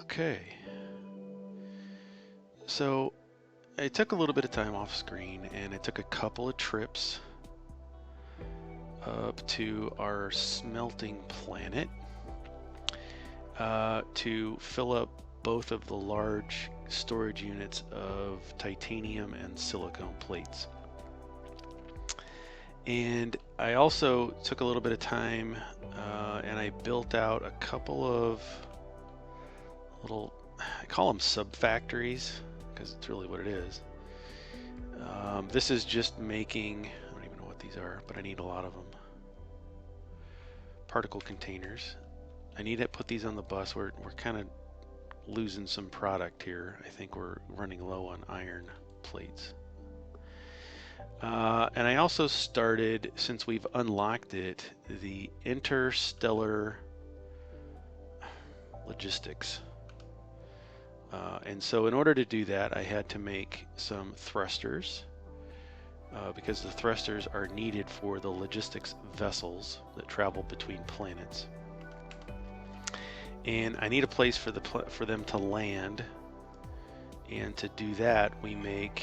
Okay, so I took a little bit of time off screen and I took a couple of trips up to our smelting planet to fill up both of the large storage units of titanium and silicone plates. And I also took a little bit of time and I built out a couple of little, I call them sub-factories because it's really what it is. This is just making, I don't even know what these are, but I need a lot of them. Particle containers. I need to put these on the bus. We're kind of losing some product here. I think we're running low on iron plates. And I also started, since we've unlocked it, the Interstellar Logistics. And so in order to do that, I had to make some thrusters because the thrusters are needed for the logistics vessels that travel between planets. And I need a place for them to land. And to do that, we have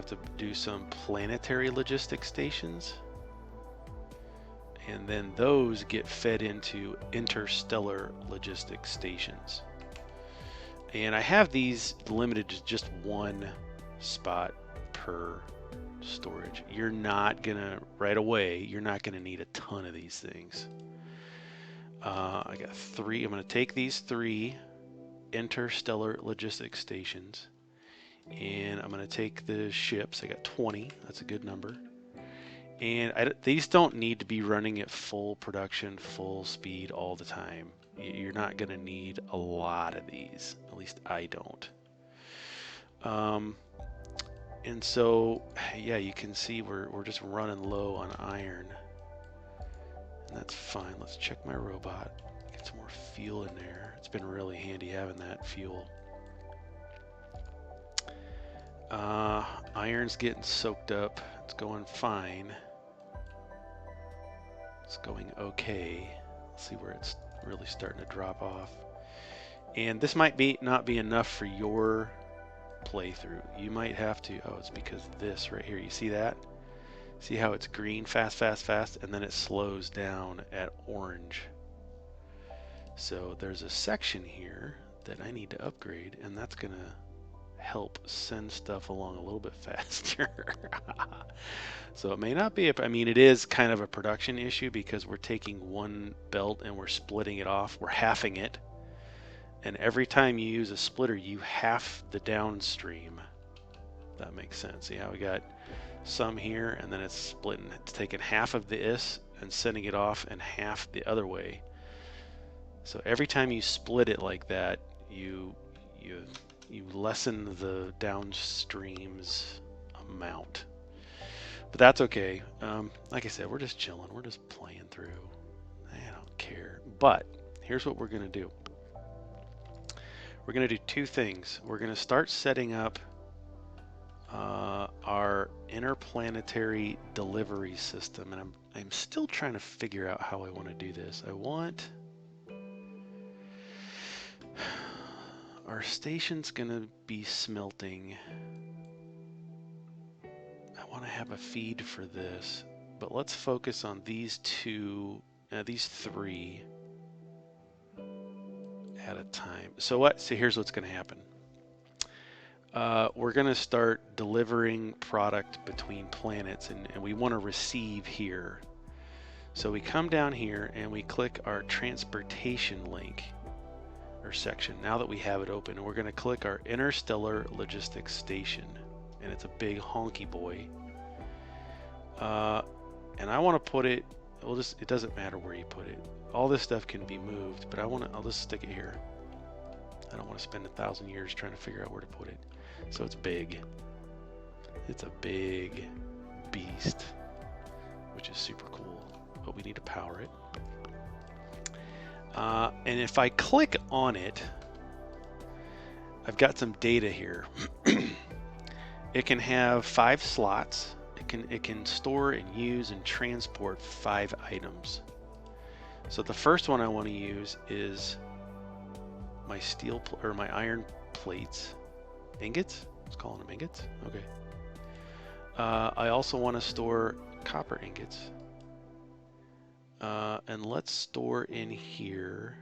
to do some planetary logistics stations. And then those get fed into interstellar logistics stations. And I have these limited to just one spot per storage. You're not gonna, right away, you're not gonna need a ton of these things. I got 3, I'm gonna take these 3 interstellar logistics stations and I'm gonna take the ships. I got 20, that's a good number. And these don't need to be running at full production, full speed all the time. You're not going to need a lot of these. At least I don't. And so, yeah, you can see we're just running low on iron. And that's fine. Let's check my robot. Get some more fuel in there. It's been really handy having that fuel. Iron's getting soaked up. It's going fine. It's going okay. Let's see where it's really starting to drop off. And this might not be enough for your playthrough. You might have to, oh, it's because this right here, you see that? See how it's green, fast, fast, fast, and then it slows down at orange. So there's a section here that I need to upgrade, and that's gonna help send stuff along a little bit faster. So it may not be, I mean, it is kind of a production issue because we're taking one belt and we're splitting it off. We're halving it. And every time you use a splitter, you half the downstream. That makes sense. See how we got some here and then it's splitting. It's taking half of this and sending it off and half the other way. So every time you split it like that, you lessen the downstream's amount. But that's okay. Like I said, we're just chilling. We're just playing through. I don't care. But here's what we're going to do. We're going to do 2 things. We're going to start setting up our interplanetary delivery system. And I'm still trying to figure out how I want to do this. Our station's going to be smelting. I want to have a feed for this, but let's focus on these 3 at a time. So here's what's going to happen. We're going to start delivering product between planets, and we want to receive here. So we come down here and we click our transportation link or section. Now that we have it open, and we're going to click our Interstellar Logistics Station, and it's a big honky boy. And I want to put it, it doesn't matter where you put it. All this stuff can be moved, but I'll just stick it here. I don't want to spend 1,000 years trying to figure out where to put it. So it's big. It's a big beast, which is super cool, but we need to power it. And if I click on it, I've got some data here. It can have 5 slots. It can store and use and transport 5 items. So the first one I want to use is my steel or my iron plates, ingots. Let's call them ingots. Okay. I also want to store copper ingots. And let's store in here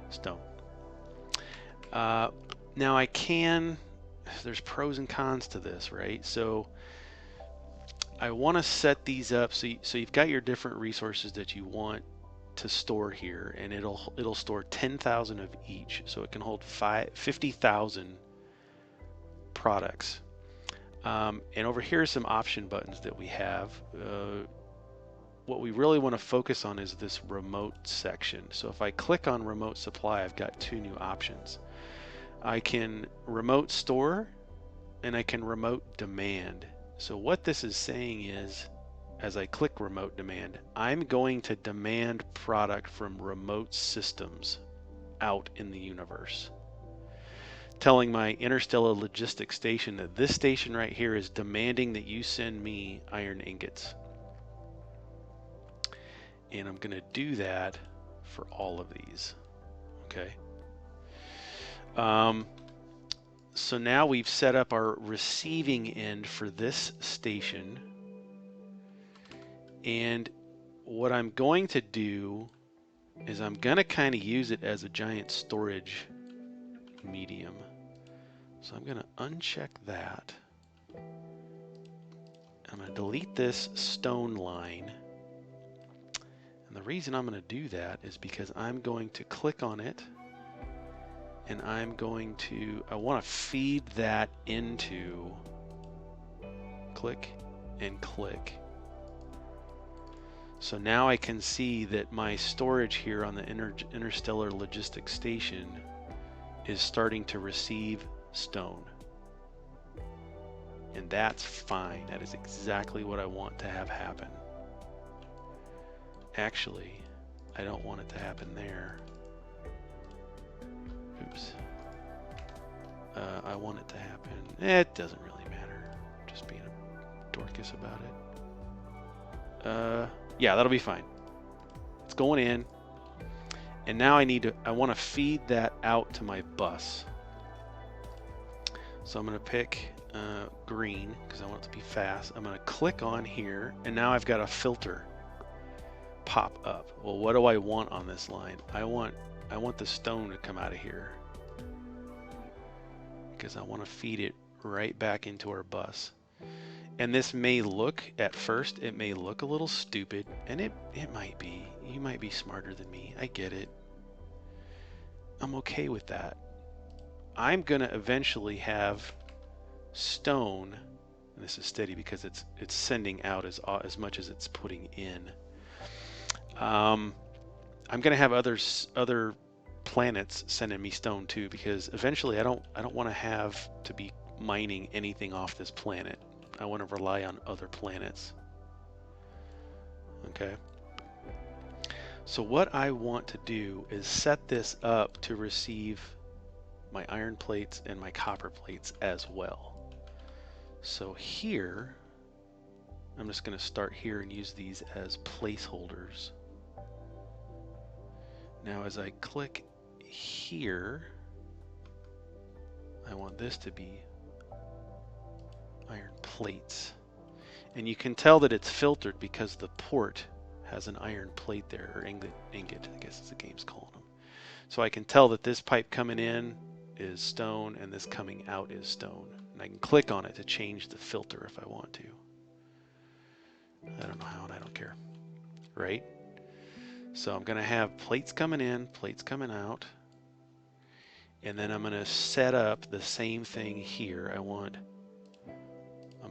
stone. Now I can, there's pros and cons to this, right? So I want to set these up so you've got your different resources that you want to store here, and it'll store 10,000 of each, so it can hold 50,000 products. And over here are some option buttons that we have. What we really want to focus on is this remote section. So if I click on remote supply, I've got two new options. I can remote store and I can remote demand. So what this is saying is, as I click remote demand, I'm going to demand product from remote systems out in the universe, telling my Interstellar Logistics station that this station right here is demanding that you send me iron ingots. And I'm going to do that for all of these. Okay. So now we've set up our receiving end for this station. And what I'm going to do is I'm going to kind of use it as a giant storage medium. So I'm going to uncheck that. I'm going to delete this stone line. And the reason I'm going to do that is because I'm going to click on it, and I want to feed that into click and click. So now I can see that my storage here on the Interstellar Logistics station is starting to receive stone. And that's fine. That is exactly what I want to have happen. Actually, I don't want it to happen there. Oops. I want it to happen. It doesn't really matter. I'm just being a dorcas about it. Yeah, that'll be fine. It's going in. And now I want to feed that out to my bus. So I'm going to pick green because I want it to be fast. I'm going to click on here, and now I've got a filter pop up. Well, what do I want on this line? I want the stone to come out of here because I want to feed it right back into our bus. And this may look, at first, it may look a little stupid, and it might be. You might be smarter than me. I get it. I'm okay with that. I'm going to eventually have stone, and this is steady because it's sending out as much as it's putting in. I'm going to have other planets sending me stone too, because eventually I don't want to have to be mining anything off this planet. I want to rely on other planets. Okay. So what I want to do is set this up to receive my iron plates and my copper plates as well. So here, I'm just going to start here and use these as placeholders. Now as I click here, I want this to be iron plates. And you can tell that it's filtered because the port has an iron plate there, or ingot, I guess is the game's calling them. So I can tell that this pipe coming in is stone and this coming out is stone. And I can click on it to change the filter if I want to. I don't know how, and I don't care. Right? So I'm going to have plates coming in, plates coming out. And then I'm going to set up the same thing here. I'm going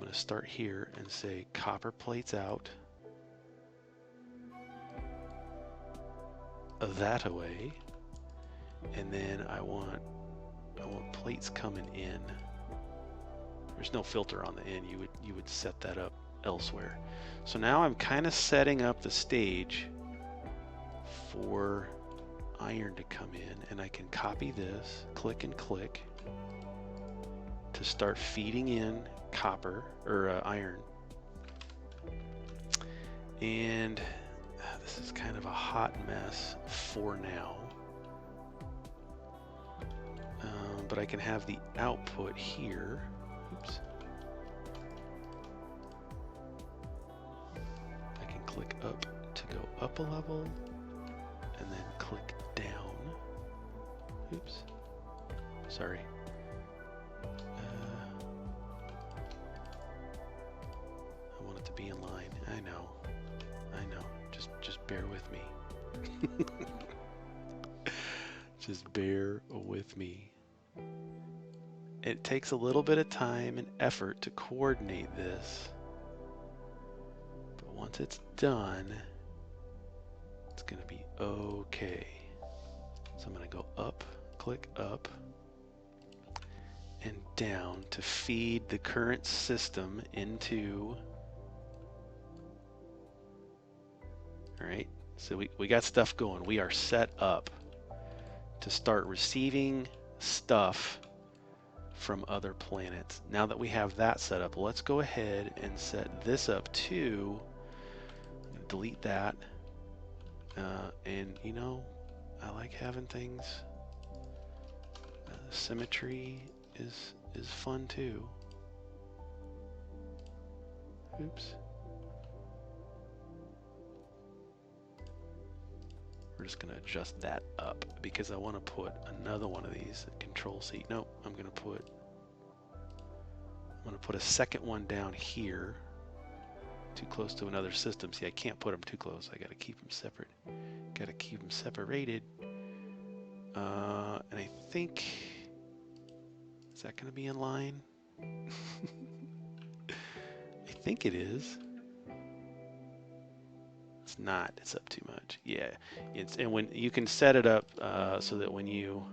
to start here and say copper plates out. That away. And then I want plates coming in. There's no filter on the end. You would set that up elsewhere. So now I'm kind of setting up the stage for iron to come in, and I can copy this, click and click to start feeding in copper or iron. And this is kind of a hot mess. for now. But I can have the output here. Oops. I can click up to go up a level, and then click down. Oops. Sorry. I want it to be in line. I know. Just bear with me. Just bear with me. It takes a little bit of time and effort to coordinate this. But once it's done, it's going to be okay. So I'm going to go up, click up, and down to feed the current system into... All right, so we got stuff going. We are set up to start receiving stuff from other planets. Now that we have that set up, let's go ahead and set this up too. Delete that. And you know, I like having things. Symmetry is fun too. Oops. We're just going to adjust that up because I want to put another one of these, Control C. Nope, I'm going to put a second one down here, too close to another system. See, I can't put them too close. I got to keep them separate. Got to keep them separated. And I think, is that going to be in line? I think it is. It's not. It's up too much. Yeah. And when you can set it up so that when you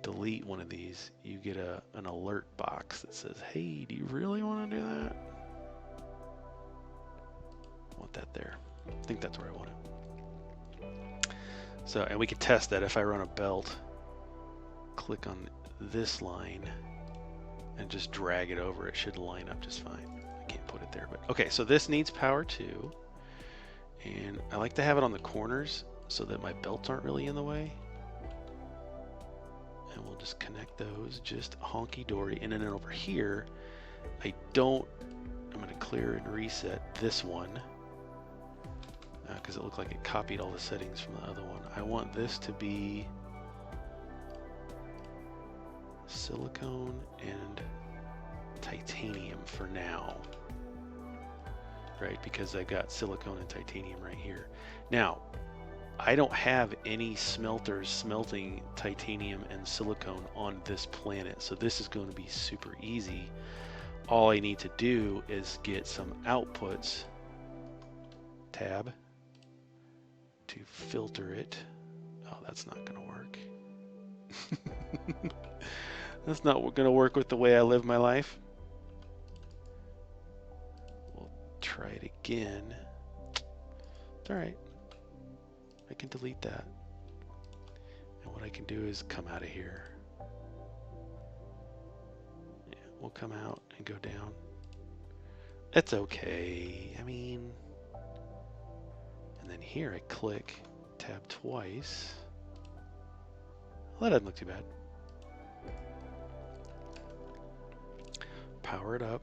delete one of these, you get an alert box that says, "Hey, do you really want to do that?" I want that there. I think that's where I want it. So, and we can test that if I run a belt, click on this line, and just drag it over. It should line up just fine. I can't put it there, but okay. So this needs power too. And I like to have it on the corners so that my belts aren't really in the way. And we'll just connect those just honky-dory. And then over here, I'm going to clear and reset this one because it looked like it copied all the settings from the other one. I want this to be silicone and titanium for now. Right, because I got silicone and titanium right here. Now, I don't have any smelters smelting titanium and silicone on this planet, so this is going to be super easy. All I need to do is get some outputs, tab, to filter it. Oh, that's not going to work. That's not going to work with the way I live my life. Try it again. It's all right. I can delete that. And what I can do is come out of here. Yeah, we'll come out and go down. It's okay. I mean, and then here I click, tab twice. Well, that doesn't look too bad. Power it up.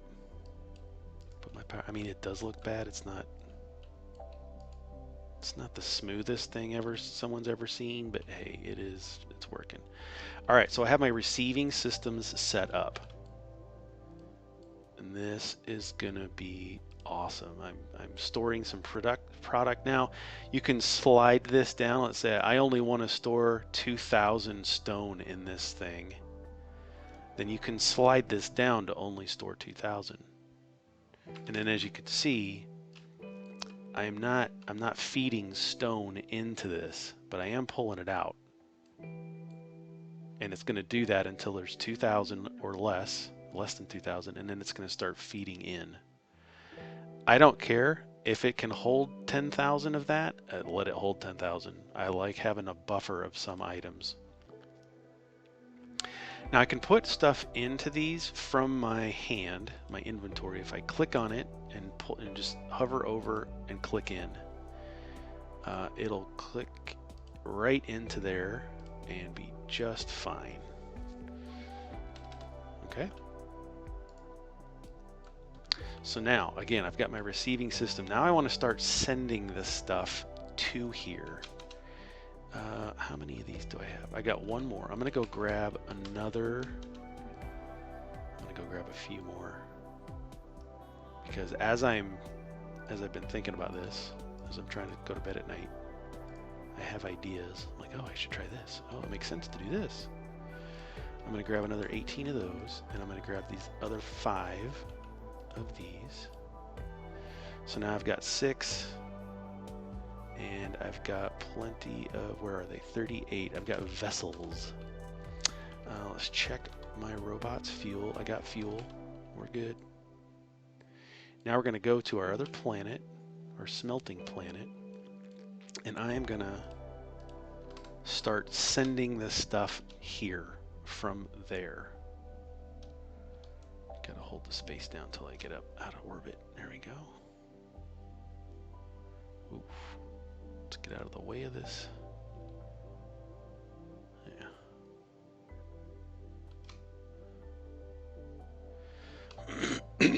I mean, it does look bad. It's not the smoothest thing someone's ever seen, but hey, it's working. All right, so I have my receiving systems set up, and this is gonna be awesome. I'm storing some product now. You can slide this down. Let's say I only want to store 2,000 stone in this thing. Then you can slide this down to only store 2,000. And then as you can see, I'm not feeding stone into this, but I am pulling it out. And it's going to do that until there's 2,000 or less than 2,000, and then it's going to start feeding in. I don't care if it can hold 10,000 of that, let it hold 10,000. I like having a buffer of some items. Now I can put stuff into these from my hand, my inventory. If I click on it and just hover over and click in, it'll click right into there and be just fine. Okay. So now, again, I've got my receiving system. Now I want to start sending this stuff to here. How many of these do I have? I got one more. I'm going to go grab another. I'm going to go grab a few more. Because as I've been thinking about this, as I'm trying to go to bed at night, I have ideas. I'm like, oh, I should try this. Oh, it makes sense to do this. I'm going to grab another 18 of those, and I'm going to grab these other 5 of these. So now I've got 6, and I've got plenty of, where are they? 38. I've got vessels. Let's check my robot's fuel. I got fuel. We're good. Now we're going to go to our other planet, our smelting planet, and I am going to start sending this stuff here from there. Gotta hold the space down until I get up out of orbit. There we go. Oof. Let's get out of the way of this. Yeah.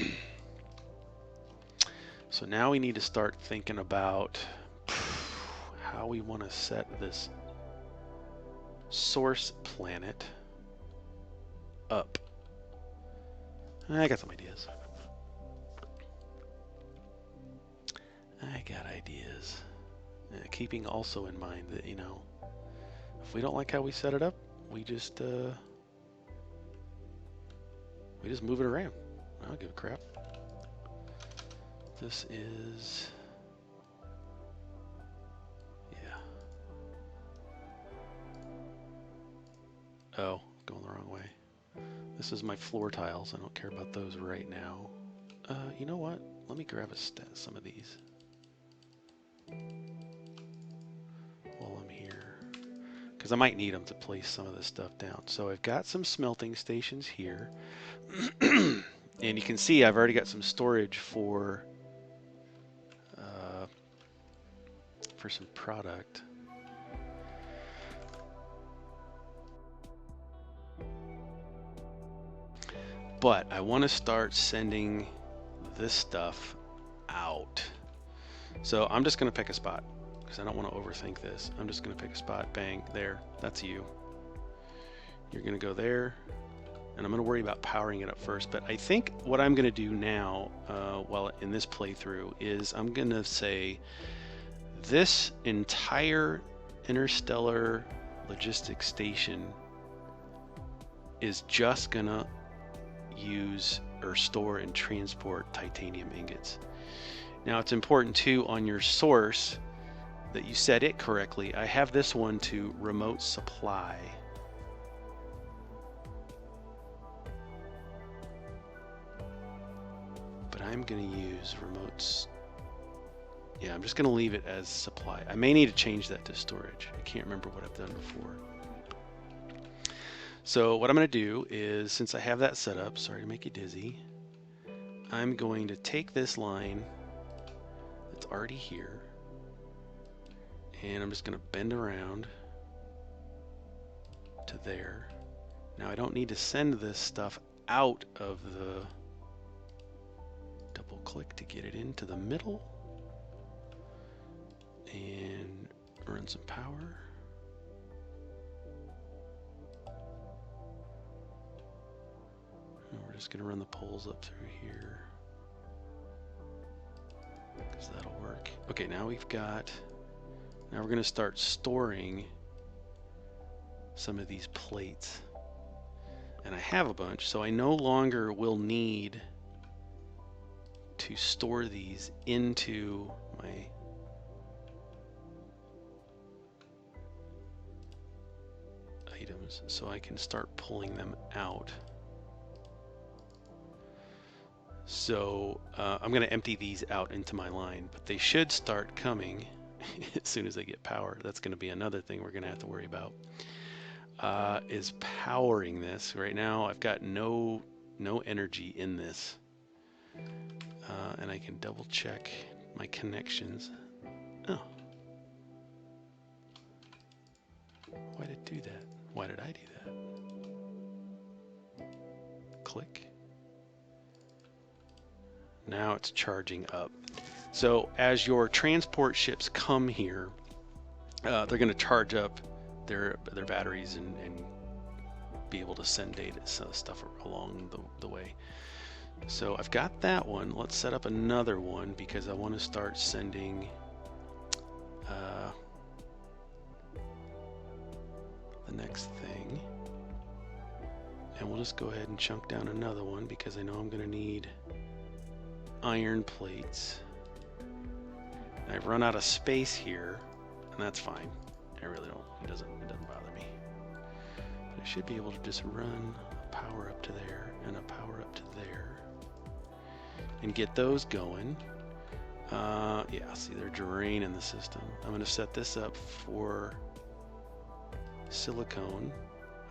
So now we need to start thinking about how we want to set this source planet up. I got some ideas. Keeping also in mind that, you know, if we don't like how we set it up, we just move it around. I don't give a crap. This is, yeah. Oh, going the wrong way. This is my floor tiles. I don't care about those right now. You know what? Let me grab some of these while I'm here, because I might need them to place some of this stuff down. So I've got some smelting stations here, and you can see I've already got some storage for some product. But I want to start sending this stuff out. So I'm just going to pick a spot because I don't want to overthink this. I'm just going to pick a spot. Bang, there. That's you. You're going to go there. And I'm going to worry about powering it up first. But I think what I'm going to do now, while in this playthrough, is I'm going to say this entire Interstellar Logistics station is just going to use or store and transport titanium ingots. Now it's important too on your source that you set it correctly. I have this one to remote supply. But I'm going to use remotes. Yeah, I'm just going to leave it as supply. I may need to change that to storage. I can't remember what I've done before. So what I'm going to do is, since I have that set up, sorry to make you dizzy, I'm going to take this line that's already here, and I'm just going to bend around to there. Now I don't need to send this stuff out of the double click to get it into the middle, and run some power. And we're just going to run the poles up through here, because that'll work. Okay, now we're going to start storing some of these plates. And I have a bunch, so I no longer will need to store these into my items, so I can start pulling them out. So I'm going to empty these out into my line, but they should start coming as soon as they get power. That's going to be another thing we're going to have to worry about, is powering this. Right now I've got no energy in this, and I can double check my connections. Oh, it do that? Why did I do that? Click. Now it's charging up. So as your transport ships come here, they're going to charge up their batteries and be able to send data stuff along the way. So I've got that one. Let's set up another one because I want to start sending the next thing. And we'll just go ahead and chunk down another one because I know I'm going to need iron plates. I've run out of space here, and that's fine. I really don't, it doesn't bother me. But I should be able to just run a power up to there and a power up to there and get those going. Yeah, see, they're draining the system. I'm going to set this up for silicone.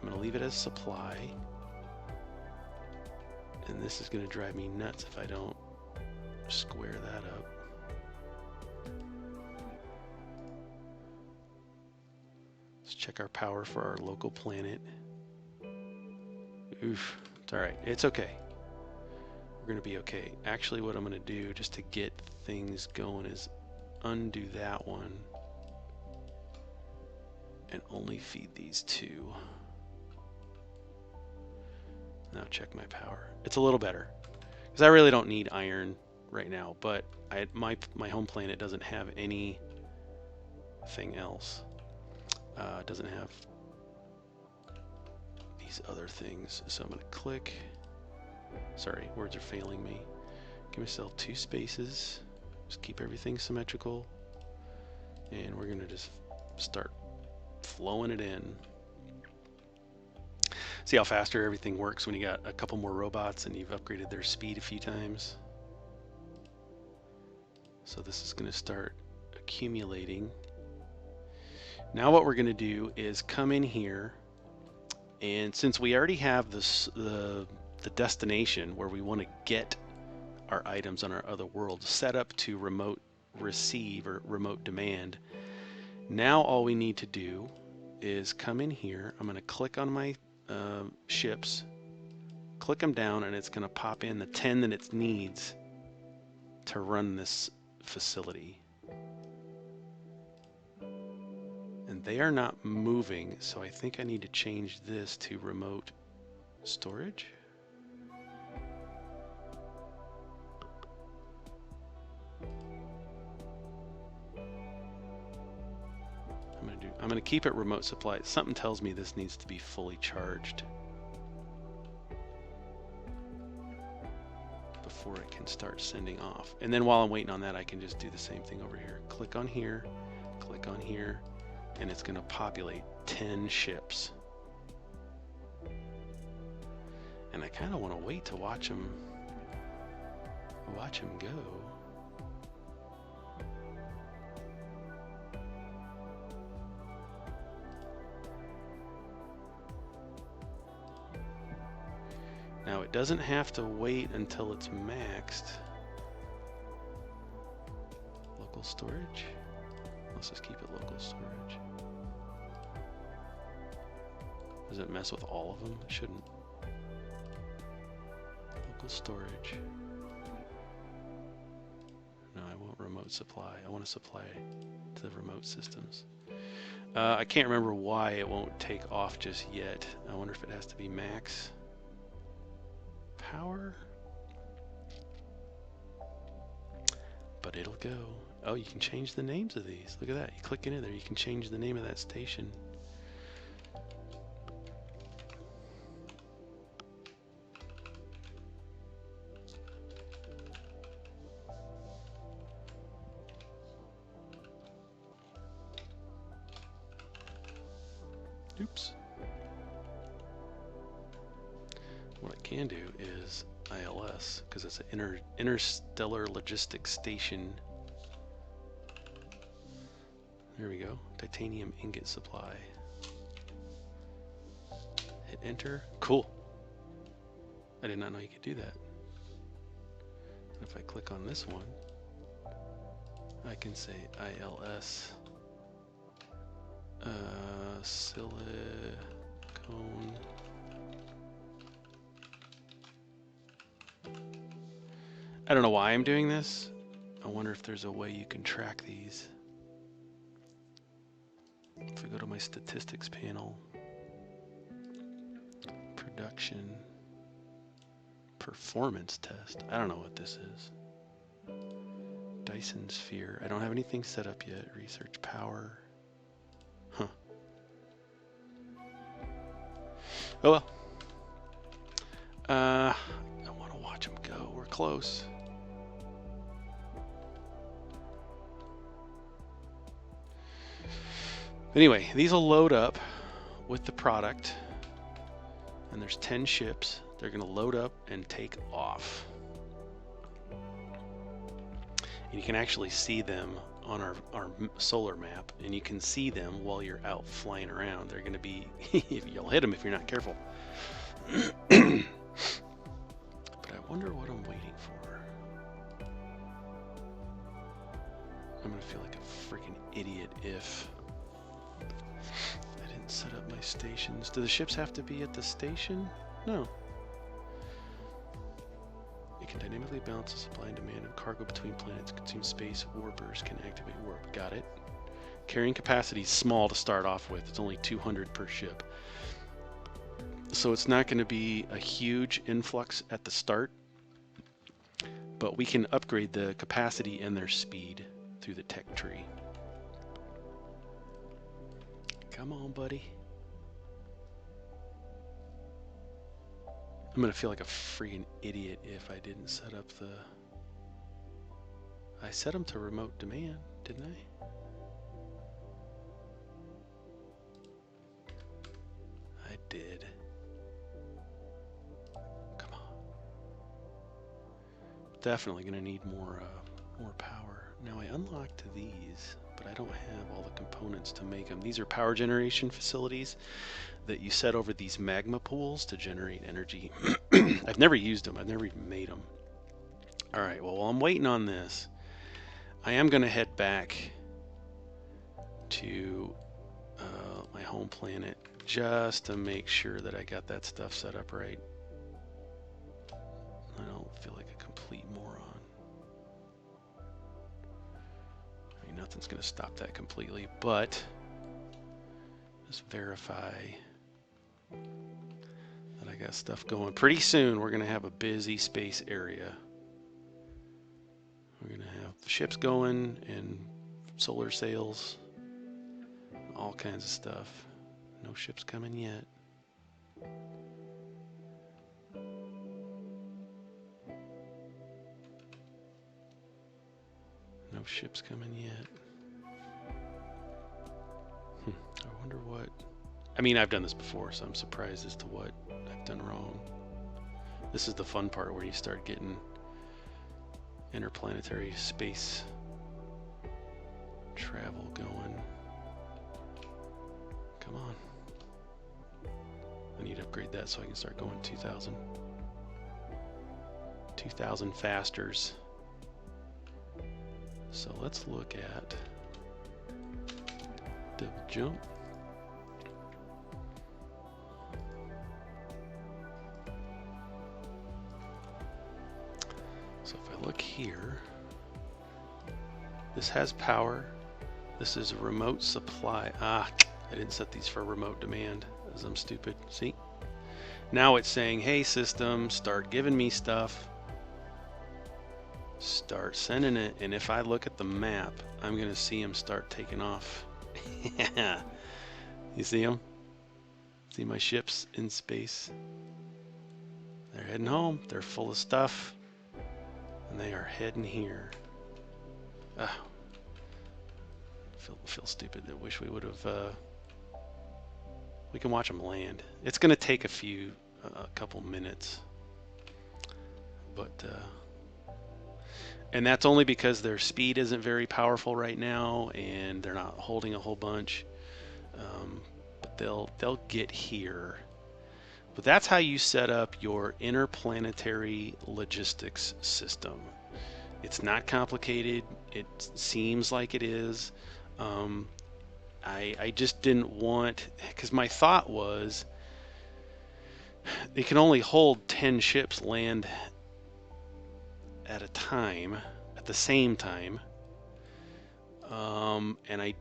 I'm going to leave it as supply. And this is going to drive me nuts if I don't square that up. Let's check our power for our local planet. Oof, it's all right. It's okay. We're going to be okay. Actually, what I'm going to do just to get things going is undo that one and only feed these two. Now check my power. It's a little better because I really don't need iron right now, but my home planet doesn't have anything else. It doesn't have these other things, so I'm going to click. Sorry, words are failing me. Give myself 2 spaces. Just keep everything symmetrical, and we're going to just start flowing it in. See how faster everything works when you got a couple more robots and you've upgraded their speed a few times. So this is going to start accumulating. Now what we're going to do is come in here, and since we already have this the destination where we want to get our items on our other world set up to remote receive or remote demand, now all we need to do is come in here. I'm going to click on my ships, click them down, and it's going to pop in the 10 that it needs to run this facility. And they are not moving, so I think I need to change this to remote storage. I'm going to keep it remote supply. Something tells me this needs to be fully charged before it can start sending off. And then while I'm waiting on that, I can just do the same thing over here. Click on here, and it's going to populate 10 ships. And I kind of want to wait to watch them go. Now it doesn't have to wait until it's maxed. Local storage. Let's just keep it local storage. Does it mess with all of them? It shouldn't. Local storage. No, I want remote supply. I want to supply to the remote systems. I can't remember why it won't take off just yet. I wonder if it has to be max power. But it'll go. Oh, you can change the names of these. Look at that. You click into there, you can change the name of that station. Oops. What I can do is ILS, because it's an Interstellar Logistics station. There we go. Titanium ingot supply. Hit enter. Cool. I did not know you could do that. And if I click on this one, I can say ILS. Silage. I don't know why I'm doing this. I wonder if there's a way you can track these. If I go to my statistics panel, production, performance test. I don't know what this is. Dyson sphere. I don't have anything set up yet. Research power. Huh. Oh well. I want to watch them go. We're close. Anyway, these will load up with the product, and there's 10 ships. They're going to load up and take off. And you can actually see them on our solar map, and you can see them while you're out flying around. They're going to be, you'll hit them if you're not careful. But I wonder what I'm waiting for. I'm going to feel like a freaking idiot if I didn't set up my stations. Do the ships have to be at the station? No. It can dynamically balance the supply and demand of cargo between planets, consume space, warpers can activate warp. Got it. Carrying capacity is small to start off with. It's only 200 per ship. So it's not going to be a huge influx at the start, but we can upgrade the capacity and their speed through the tech tree. Come on, buddy. I'm going to feel like a freaking idiot if I didn't set up the... I set them to remote demand, didn't I? I did. Come on. Definitely going to need more power. Now I unlocked these, but I don't have all the components to make them. These are power generation facilities that you set over these magma pools to generate energy. I've never used them. I've never even made them. All right, well, while I'm waiting on this, I am going to head back to my home planet just to make sure that I got that stuff set up right. I don't feel like a complete moron. I mean, nothing's going to stop that completely, but just verify that I got stuff going. Pretty soon we're going to have a busy space area. We're going to have the ships going and solar sails, all kinds of stuff. No ships coming yet. No ships coming yet. I wonder what... I mean, I've done this before, so I'm surprised as to what I've done wrong. This is the fun part where you start getting interplanetary space travel going. Come on. I need to upgrade that so I can start going 2,000 fasters. So let's look at double jump. So if I look here, this has power. This is a remote supply. I didn't set these for remote demand, as I'm stupid. See? Now it's saying, hey system, start giving me stuff. Start sending it. And if I look at the map, I'm going to see them start taking off. You see them? See my ships in space? They're heading home. They're full of stuff. And they are heading here. Feel stupid. I wish we would have. We can watch them land. It's going to take a couple minutes, but and that's only because their speed isn't very powerful right now, and they're not holding a whole bunch. But they'll get here. But that's how you set up your interplanetary logistics system. It's not complicated. It seems like it is. I just didn't want, because my thought was it can only hold 10 ships land at a time, at the same time. And I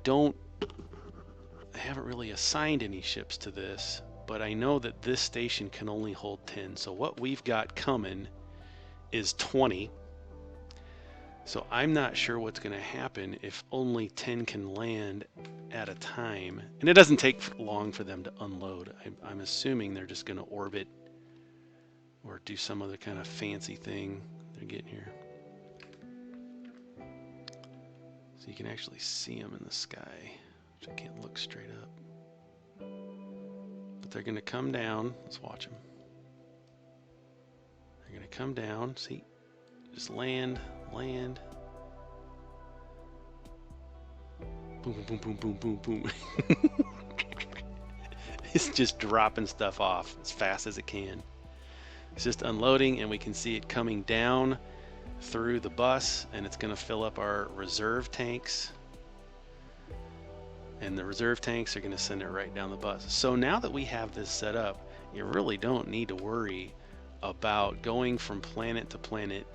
haven't really assigned any ships to this, but I know that this station can only hold 10. So what we've got coming is 20. So I'm not sure what's going to happen if only 10 can land at a time. And it doesn't take long for them to unload. I'm assuming they're just going to orbit or do some other kind of fancy thing they're getting here. So you can actually see them in the sky, which I can't look straight up. But they're going to come down. Let's watch them. They're going to come down. See? Just land. Boom, boom, boom, boom, boom, boom, boom. It's just dropping stuff off as fast as it can. It's just unloading, and we can see it coming down through the bus, and it's going to fill up our reserve tanks. And the reserve tanks are going to send it right down the bus. So now that we have this set up, you really don't need to worry about going from planet to planet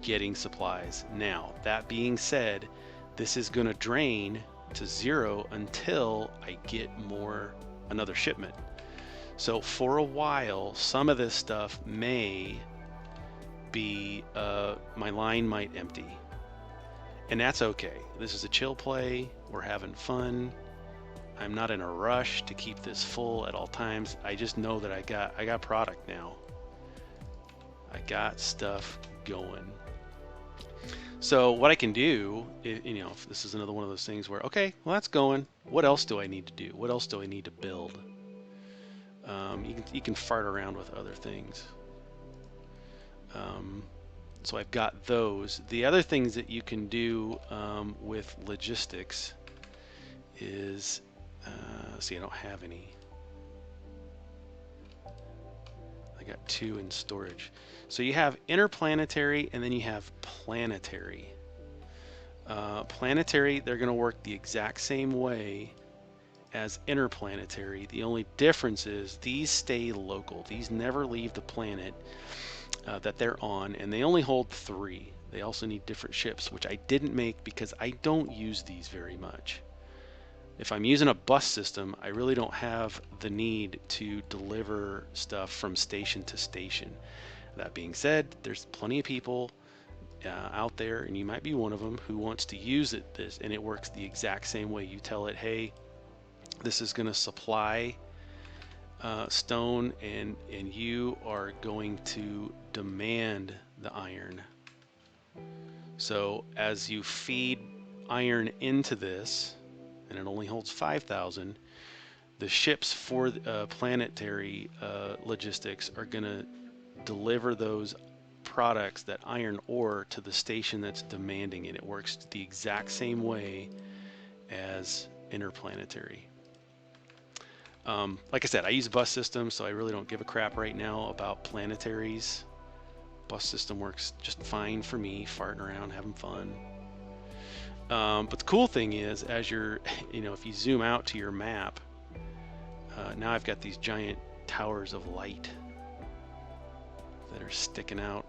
getting supplies. Now, that being said, this is going to drain to 0 until I get another shipment. So for a while, some of this stuff may be, my line might empty. And that's okay. This is a chill play. We're having fun. I'm not in a rush to keep this full at all times. I just know that I got product now. I got stuff going. So what I can do, if this is another one of those things where, okay, well, that's going. What else do I need to do? What else do I need to build? You can fart around with other things. So I've got those. The other things that you can do with logistics is, see, I don't have any. I got 2 in storage. So you have interplanetary and then you have planetary. Planetary, they're going to work the exact same way as interplanetary. The only difference is these stay local. These never leave the planet that they're on, and they only hold 3. They also need different ships, which I didn't make because I don't use these very much. If I'm using a bus system, I really don't have the need to deliver stuff from station to station. That being said, there's plenty of people out there, and you might be one of them, who wants to use this, and it works the exact same way. You tell it, hey, this is going to supply stone, and you are going to demand the iron. So as you feed iron into this, and it only holds 5,000, the ships for planetary logistics are going to deliver those products, that iron ore, to the station that's demanding it. It works the exact same way as interplanetary. Like I said, I use a bus system, so I really don't give a crap right now about planetaries. Bus system works just fine for me, farting around, having fun. But the cool thing is, as you're, if you zoom out to your map, now I've got these giant towers of light that are sticking out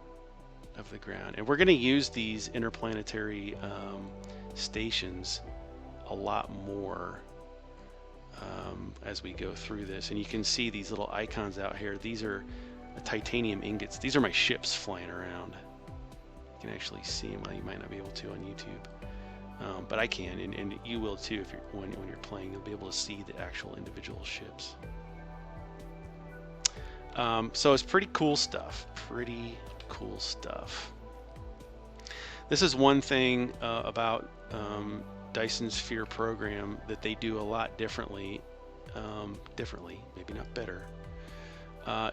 of the ground. And we're going to use these interplanetary stations a lot more as we go through this. And you can see these little icons out here. These are titanium ingots. These are my ships flying around. You can actually see them. Well, you might not be able to on YouTube. But I can, and you will too if when you're playing. You'll be able to see the actual individual ships. So it's pretty cool stuff. Pretty cool stuff. This is one thing about Dyson's Sphere program that they do a lot differently, maybe not better,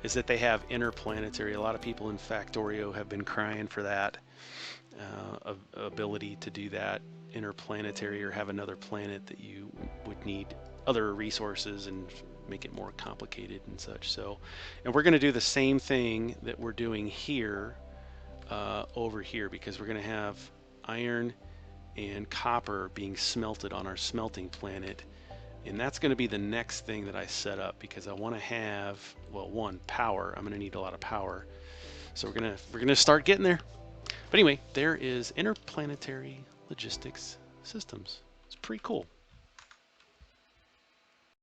is that they have interplanetary. A lot of people in Factorio have been crying for that ability to do that, interplanetary, or have another planet that you would need other resources and make it more complicated and such. So, and we're going to do the same thing that we're doing here over here, because we're going to have iron and copper being smelted on our smelting planet, and that's going to be the next thing that I set up, because I want to have, well, one, power. I'm going to need a lot of power, so we're gonna start getting there. But anyway, there is interplanetary logistics systems. It's pretty cool.